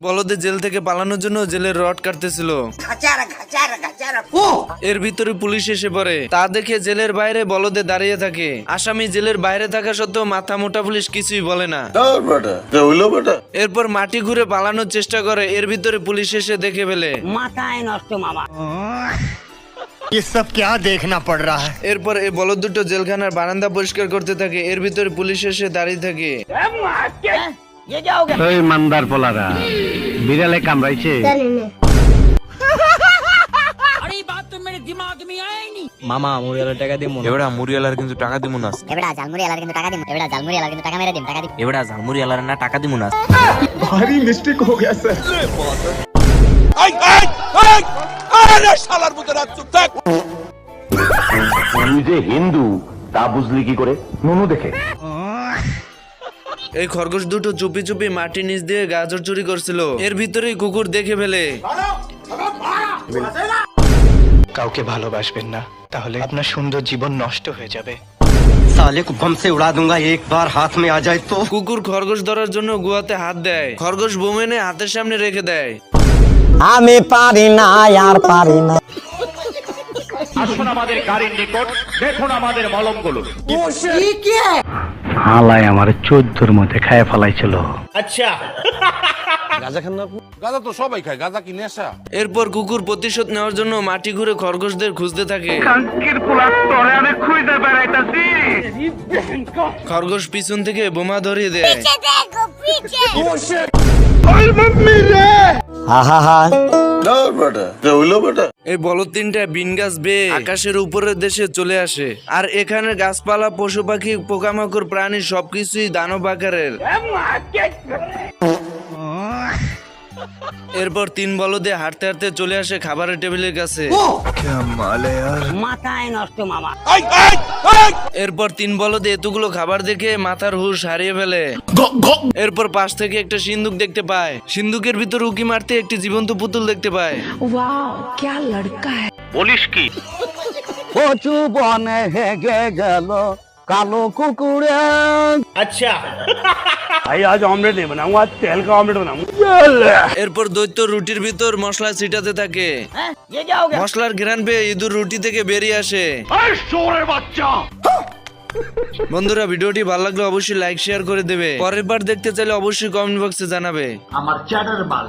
বলদে jail থেকে পালানোর জন্য জেলের রড কাটতেছিল। এর ভিতরে পুলিশ এসে পড়ে। তা দেখে জেলের বাইরে বলদে দাঁড়িয়ে থাকে। আসামি জেলের বাইরে থাকা সত্ত্বেও মাথা মোটা পুলিশ কিছুই বলে না। এরপর মাটি ঘুরে পালানোর চেষ্টা করে। এর ভিতরে পুলিশ এসে দেখে ফেলে। মাথায় নষ্ট মামা। ये सब क्या देखना पड़ रहा है। এরপর এই বলদ দুটো জেলখানার বারান্দা পরিষ্কার করতে থাকে। এর ভিতরে পুলিশ এসে দাঁড়িয়ে থাকে। ये क्या हो गया? ওই মান্দার পোলারা বিড়ালে কামড়াইছে। अरे ये बात तो मेरे दिमाग में आया ही नहीं। মামা মুড়িয়ালার টাকা দিমু না। এবারে মুড়িয়ালার কিন্তু টাকা দিমু না। এবারে ঝালমুড়ি আলার কিন্তু টাকা দিমু। এবারে ঝালমুড়ি আলার কিন্তু টাকা মেরে দিম, টাকা দিম। এবারে ঝালমুড়িয়ালার না টাকা দিমু না। भारी मिस्टेक हो गया सर। তুই যে হিন্দু তা বুঝলি কি করে? নুনু দেখে। এই খরগোশ দুটো চুপি চুপি মাটি নিচ দিয়ে গাজর চুরি করছিল। এর ভিতরেই কুকুর দেখে ফেলে। কাউকে ভালোবাসবেন না, তাহলে আপনার সুন্দর জীবন নষ্ট হয়ে যাবে। साले को बम से उड़ा दूंगा एक बार हाथ में आ जाए तो। কুকুর খরগোশ ধরার জন্য গুয়াতে হাত দেয়। খরগোশ বোম এনে হাতের সামনে রেখে দেয়। আমি পারি না আর পারি না। আসুন আমাদের গাড়ির নিকট, দেখুন আমাদের মলমগুলো। হালাই আমার 14-র মধ্যে খায় ফেলাইছিল। গাঁজা তো সবাই খায়, গাঁজা কি নেশা? এরপর কুকুর প্রতিশোধ নেওয়ার জন্য মাটি ঘুরে খরগোশদের খুঁজতে থাকে। খরগোশ পিছন থেকে বোমা ধরিয়ে দেয়। এই বলদ তিনটা বিন গাছ বেয়ে আকাশের উপরের দেশে চলে আসে। আর এখানে গাছপালা, পশু পাখি, পোকামাকড়, প্রাণী সবকিছুই দানব আকারের। এরপর তিন বলদে হাঁটতে হাঁটতে চলে আসে খাবারের টেবিলের কাছে। মাথায় নষ্ট মামা। এরপর তিন বলদে এতগুলো খাবার দেখে মাথার হুঁশ হারিয়ে ফেলে। এরপর পাশ থেকে একটা সিন্দুক দেখতে পায়। সিন্দুকের ভিতর উকি মারতে একটি জীবন্ত পুতুল দেখতে পায়। বলিস কি? কচু বনে হেগে গেল কালো কুকুরে। এরপর দৈত্য রুটির ভিতর মশলা ছিটাতে থাকে। ये क्या हो गया? মশলার ঘ্রাণ পেয়ে ইঁদুর রুটি থেকে বেরিয়ে আসে। বন্ধুরা, ভিডিওটি ভালো লাগলে অবশ্যই লাইক শেয়ার করে দেবে। পরের বার দেখতে চাইলে অবশ্যই কমেন্ট বক্সে জানাবে। আমার চ্যাটার বাল।